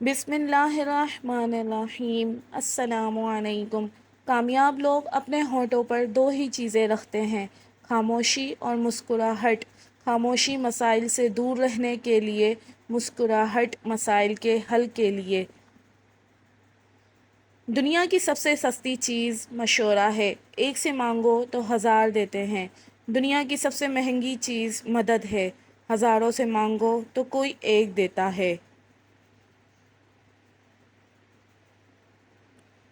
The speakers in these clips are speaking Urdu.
بسم اللہ الرحمن الرحیم۔ السلام علیکم۔ کامیاب لوگ اپنے ہونٹوں پر دو ہی چیزیں رکھتے ہیں، خاموشی اور مسکراہٹ۔ خاموشی مسائل سے دور رہنے کے لیے، مسکراہٹ مسائل کے حل کے لیے۔ دنیا کی سب سے سستی چیز مشورہ ہے، ایک سے مانگو تو ہزار دیتے ہیں۔ دنیا کی سب سے مہنگی چیز مدد ہے، ہزاروں سے مانگو تو کوئی ایک دیتا ہے۔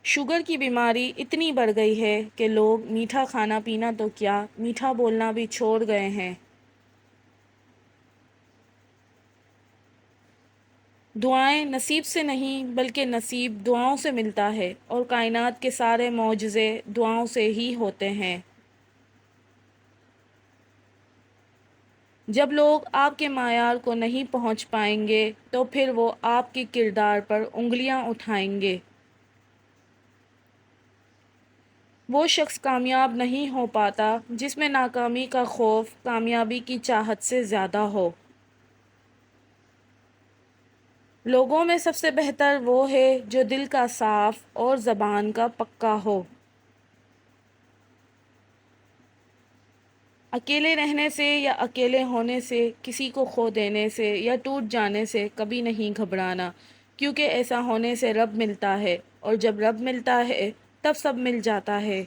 شوگر کی بیماری اتنی بڑھ گئی ہے کہ لوگ میٹھا کھانا پینا تو کیا، میٹھا بولنا بھی چھوڑ گئے ہیں۔ دعائیں نصیب سے نہیں بلکہ نصیب دعاؤں سے ملتا ہے، اور کائنات کے سارے معجزے دعاؤں سے ہی ہوتے ہیں۔ جب لوگ آپ کے معیار کو نہیں پہنچ پائیں گے تو پھر وہ آپ کے کردار پر انگلیاں اٹھائیں گے۔ وہ شخص کامیاب نہیں ہو پاتا جس میں ناکامی کا خوف کامیابی کی چاہت سے زیادہ ہو۔ لوگوں میں سب سے بہتر وہ ہے جو دل کا صاف اور زبان کا پکا ہو۔ اکیلے رہنے سے یا اکیلے ہونے سے، کسی کو کھو دینے سے یا ٹوٹ جانے سے کبھی نہیں گھبرانا، کیونکہ ایسا ہونے سے رب ملتا ہے، اور جب رب ملتا ہے تب سب مل جاتا ہے۔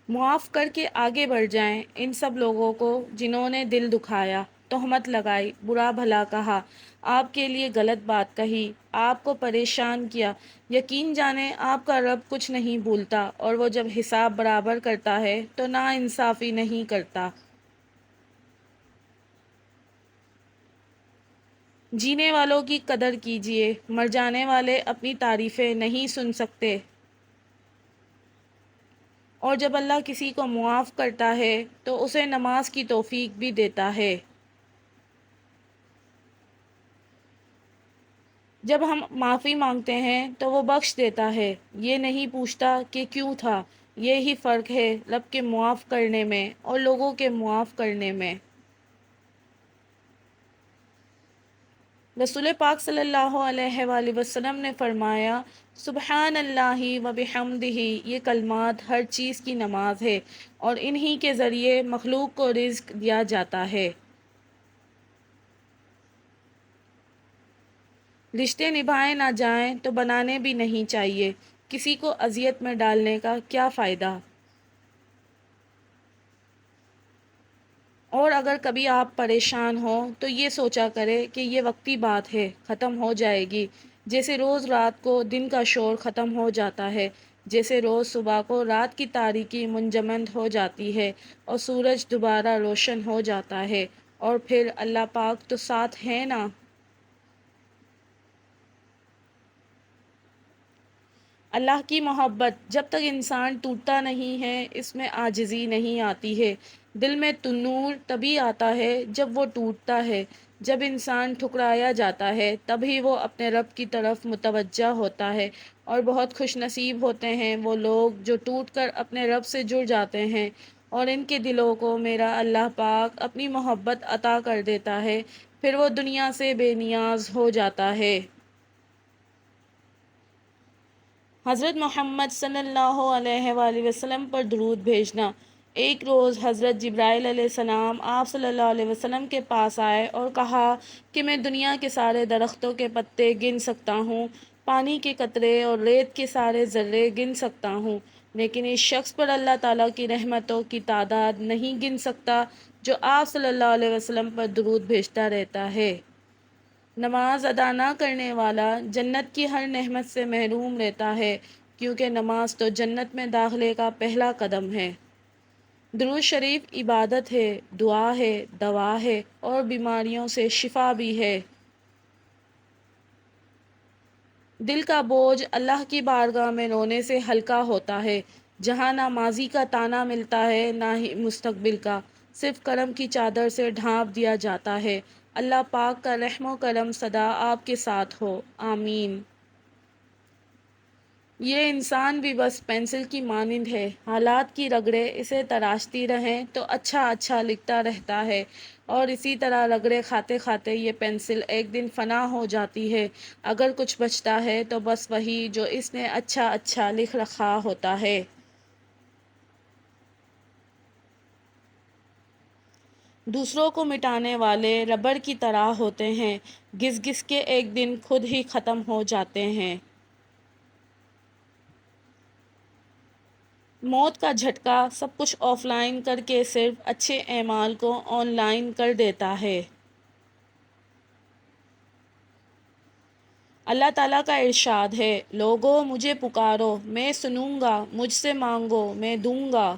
معاف کر کے آگے بڑھ جائیں ان سب لوگوں کو جنہوں نے دل دکھایا، تہمت لگائی، برا بھلا کہا، آپ کے لیے غلط بات کہی، آپ کو پریشان کیا۔ یقین جانیں آپ کا رب کچھ نہیں بھولتا، اور وہ جب حساب برابر کرتا ہے تو ناانصافی نہیں کرتا۔ جینے والوں کی قدر کیجیے، مر جانے والے اپنی تعریفیں نہیں سن سکتے۔ اور جب اللہ کسی کو معاف کرتا ہے تو اسے نماز کی توفیق بھی دیتا ہے۔ جب ہم معافی مانگتے ہیں تو وہ بخش دیتا ہے، یہ نہیں پوچھتا کہ کیوں تھا۔ یہی فرق ہے رب کے معاف کرنے میں اور لوگوں کے معاف کرنے میں۔ رسول پاک صلی اللہ علیہ وآلہ وسلم نے فرمایا، سبحان اللہ و بحمدہ، یہ کلمات ہر چیز کی نماز ہے، اور انہی کے ذریعے مخلوق کو رزق دیا جاتا ہے۔ رشتے نبھائے نہ جائیں تو بنانے بھی نہیں چاہیے، کسی کو اذیت میں ڈالنے کا کیا فائدہ۔ اور اگر کبھی آپ پریشان ہوں تو یہ سوچا کرے کہ یہ وقتی بات ہے، ختم ہو جائے گی، جیسے روز رات کو دن کا شور ختم ہو جاتا ہے، جیسے روز صبح کو رات کی تاریکی منجمد ہو جاتی ہے اور سورج دوبارہ روشن ہو جاتا ہے، اور پھر اللہ پاک تو ساتھ ہے نا۔ اللہ کی محبت جب تک انسان ٹوٹتا نہیں ہے، اس میں عاجزی نہیں آتی ہے۔ دل میں نور تبھی آتا ہے جب وہ ٹوٹتا ہے۔ جب انسان ٹھکرایا جاتا ہے تبھی وہ اپنے رب کی طرف متوجہ ہوتا ہے، اور بہت خوش نصیب ہوتے ہیں وہ لوگ جو ٹوٹ کر اپنے رب سے جڑ جاتے ہیں، اور ان کے دلوں کو میرا اللہ پاک اپنی محبت عطا کر دیتا ہے، پھر وہ دنیا سے بے نیاز ہو جاتا ہے۔ حضرت محمد صلی اللہ علیہ وآلہ وسلم پر درود بھیجنا۔ ایک روز حضرت جبرائیل علیہ السلام آپ صلی اللہ علیہ وسلم کے پاس آئے اور کہا کہ میں دنیا کے سارے درختوں کے پتے گن سکتا ہوں، پانی کے قطرے اور ریت کے سارے ذرے گن سکتا ہوں، لیکن اس شخص پر اللہ تعالیٰ کی رحمتوں کی تعداد نہیں گن سکتا جو آپ صلی اللہ علیہ وسلم پر درود بھیجتا رہتا ہے۔ نماز ادا نہ کرنے والا جنت کی ہر نعمت سے محروم رہتا ہے، کیونکہ نماز تو جنت میں داخلے کا پہلا قدم ہے۔ درود شریف عبادت ہے، دعا ہے، دوا ہے، اور بیماریوں سے شفا بھی ہے۔ دل کا بوجھ اللہ کی بارگاہ میں رونے سے ہلکا ہوتا ہے، جہاں نہ ماضی کا تانا ملتا ہے نہ ہی مستقبل کا، صرف کرم کی چادر سے ڈھانپ دیا جاتا ہے۔ اللہ پاک کا رحم و کرم سدا آپ کے ساتھ ہو، آمین۔ یہ انسان بھی بس پینسل کی مانند ہے، حالات کی رگڑیں اسے تراشتی رہیں تو اچھا اچھا لکھتا رہتا ہے، اور اسی طرح رگڑے کھاتے کھاتے یہ پینسل ایک دن فنا ہو جاتی ہے۔ اگر کچھ بچتا ہے تو بس وہی جو اس نے اچھا اچھا لکھ رکھا ہوتا ہے۔ دوسروں کو مٹانے والے ربڑ کی طرح ہوتے ہیں، گھس گھس کے ایک دن خود ہی ختم ہو جاتے ہیں۔ موت کا جھٹکا سب کچھ آف لائن کر کے صرف اچھے اعمال کو آن لائن کر دیتا ہے۔ اللہ تعالیٰ کا ارشاد ہے، لوگو مجھے پکارو میں سنوں گا، مجھ سے مانگو میں دوں گا۔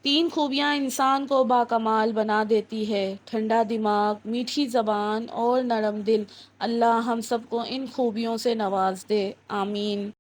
تین خوبیاں انسان کو باکمال بنا دیتی ہے: ٹھنڈا دماغ، میٹھی زبان اور نرم دل۔ اللہ ہم سب کو ان خوبیوں سے نواز دے، آمین۔